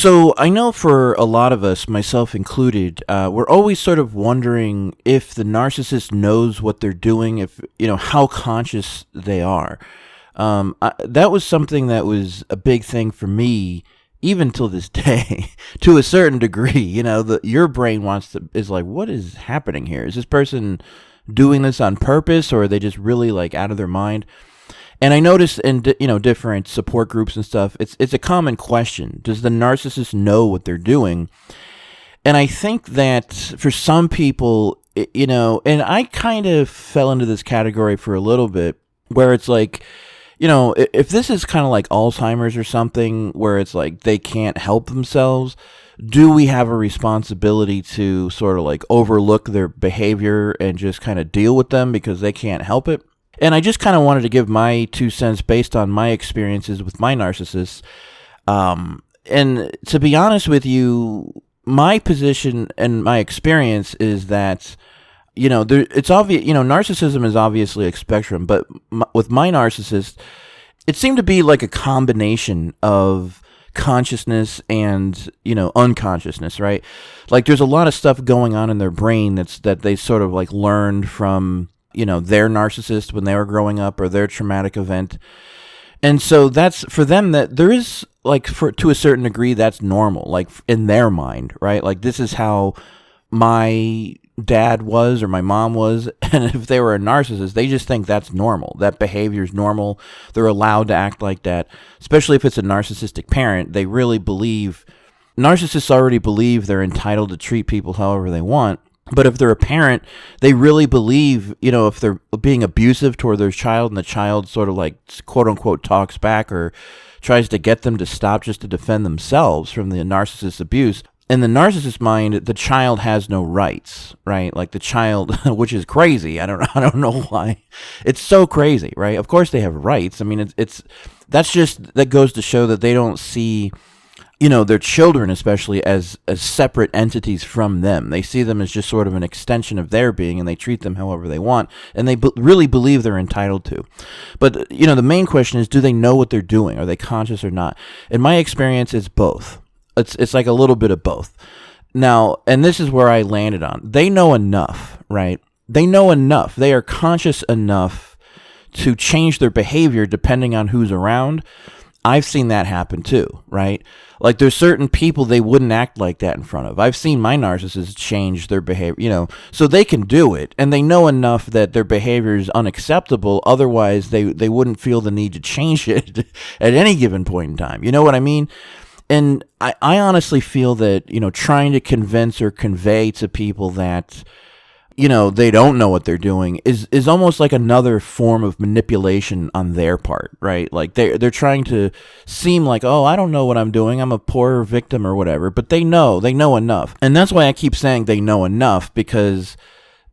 So I know for a lot of us, myself included, we're always sort of wondering if the narcissist knows what they're doing, if how conscious they are. That was something that was a big thing for me, even till this day, to a certain degree. Your brain is like, what is happening here? Is this person doing this on purpose, or are they just really like out of their mind? And I noticed in different support groups and stuff, it's a common question. Does the narcissist know what they're doing? And I think that for some people, and I kind of fell into this category for a little bit, where it's like, if this is kind of like Alzheimer's or something, where it's like they can't help themselves, do we have a responsibility to sort of like overlook their behavior and just kind of deal with them because they can't help it? And I just kind of wanted to give my 2 cents based on my experiences with my narcissists. And to be honest with you, my position and my experience is that, it's obvious, narcissism is obviously a spectrum, but with my narcissist, it seemed to be like a combination of consciousness and, unconsciousness, right? Like there's a lot of stuff going on in their brain that they sort of like learned from their narcissist when they were growing up, or their traumatic event. And so that's for them, that there is like, to a certain degree, that's normal, like in their mind, right? Like this is how my dad was or my mom was. And if they were a narcissist, they just think that's normal. That behavior is normal. They're allowed to act like that, especially if it's a narcissistic parent. They really believe, narcissists already believe they're entitled to treat people however they want. But if they're a parent, they really believe, if they're being abusive toward their child and the child sort of like, quote unquote, talks back or tries to get them to stop just to defend themselves from the narcissist's abuse, in the narcissist's mind, the child has no rights, right? Like the child, which is crazy. I don't know why. It's so crazy, right? Of course they have rights. I mean, that goes to show that they don't see, their children especially as separate entities from them. They see them as just sort of an extension of their being, and they treat them however they want, and they really believe they're entitled to. But, the main question is, do they know what they're doing? Are they conscious or not? In my experience, it's both. It's like a little bit of both. Now, and this is where I landed on. They know enough, right? They know enough. They are conscious enough to change their behavior depending on who's around. I've seen that happen too, right? Like there's certain people they wouldn't act like that in front of. I've seen my narcissists change their behavior, so they can do it, and they know enough that their behavior is unacceptable. Otherwise, they wouldn't feel the need to change it at any given point in time. You know what I mean? And I honestly feel that, trying to convince or convey to people that, they don't know what they're doing is almost like another form of manipulation on their part, right? Like they're trying to seem like, oh, I don't know what I'm doing. I'm a poor victim or whatever, but they know enough. And that's why I keep saying they know enough, because,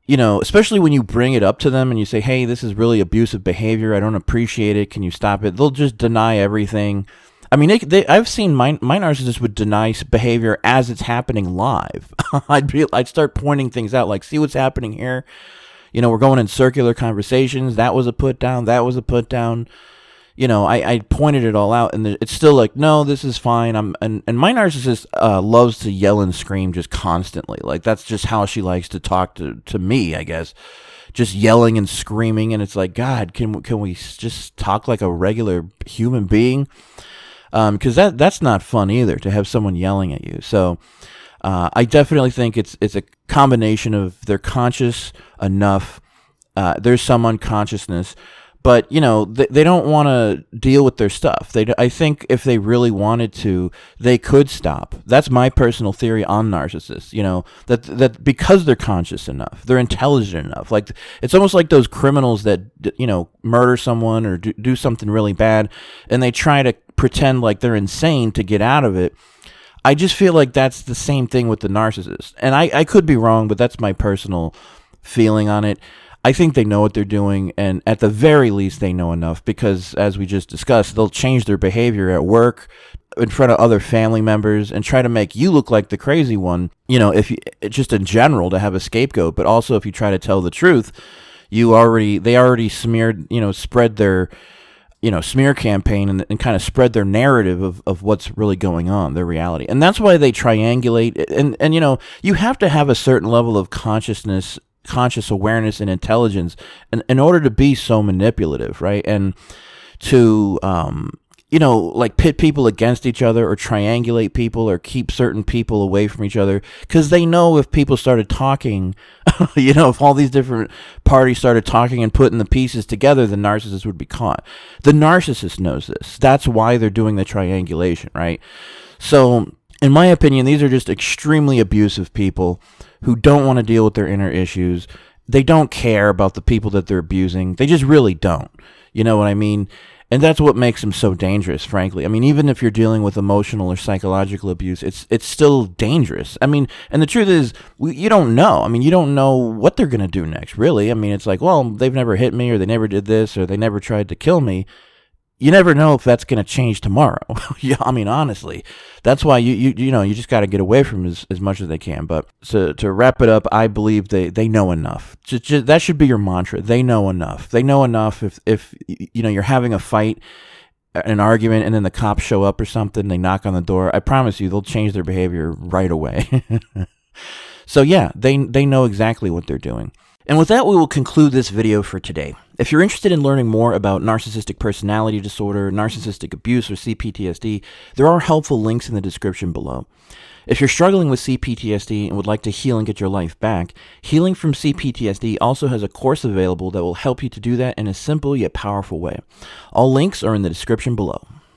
especially when you bring it up to them and you say, hey, this is really abusive behavior. I don't appreciate it. Can you stop it? They'll just deny everything. I mean, I've seen my narcissist would deny behavior as it's happening live. I'd start pointing things out, like, see what's happening here? We're going in circular conversations. That was a put down. That was a put down. I pointed it all out, and it's still like, no, this is fine. And my narcissist loves to yell and scream just constantly. Like, that's just how she likes to talk to me, I guess. Just yelling and screaming, and it's like, God, can we just talk like a regular human being? Because that's not fun either, to have someone yelling at you. So I definitely think it's a combination of they're conscious enough, there's some unconsciousness, but they don't want to deal with their stuff. I think if they really wanted to, they could stop. That's my personal theory on narcissists. That because they're conscious enough, they're intelligent enough. Like it's almost like those criminals that murder someone or do something really bad, and they try to pretend like they're insane to get out of it. I just feel like that's the same thing with the narcissist. And I could be wrong, but that's my personal feeling on it. I think they know what they're doing, and at the very least, they know enough, because, as we just discussed, they'll change their behavior at work, in front of other family members, and try to make you look like the crazy one, if you, just in general, to have a scapegoat. But also, if you try to tell the truth, they already smeared, spread their smear campaign and kind of spread their narrative of what's really going on, their reality. And that's why they triangulate. And you have to have a certain level of conscious awareness and intelligence in order to be so manipulative, right? And to, like pit people against each other or triangulate people or keep certain people away from each other, because they know if people started talking, if all these different parties started talking and putting the pieces together, the narcissist would be caught. The narcissist knows this. That's why they're doing the triangulation, right? So, in my opinion, these are just extremely abusive people who don't want to deal with their inner issues. They don't care about the people that they're abusing. They just really don't. You know what I mean? And that's what makes them so dangerous, frankly. I mean, even if you're dealing with emotional or psychological abuse, it's still dangerous. I mean, and the truth is, you don't know. I mean, you don't know what they're going to do next, really. I mean, it's like, well, they've never hit me, or they never did this, or they never tried to kill me. You never know if that's going to change tomorrow. Yeah, I mean, honestly, that's why you just got to get away from as much as they can. But to wrap it up, I believe they know enough. Just, that should be your mantra. They know enough. They know enough. If you're having a fight, an argument, and then the cops show up or something, they knock on the door, I promise you they'll change their behavior right away. So yeah, they know exactly what they're doing. And with that, we will conclude this video for today. If you're interested in learning more about narcissistic personality disorder, narcissistic abuse, or CPTSD, there are helpful links in the description below. If you're struggling with CPTSD and would like to heal and get your life back, Healing from CPTSD also has a course available that will help you to do that in a simple yet powerful way. All links are in the description below.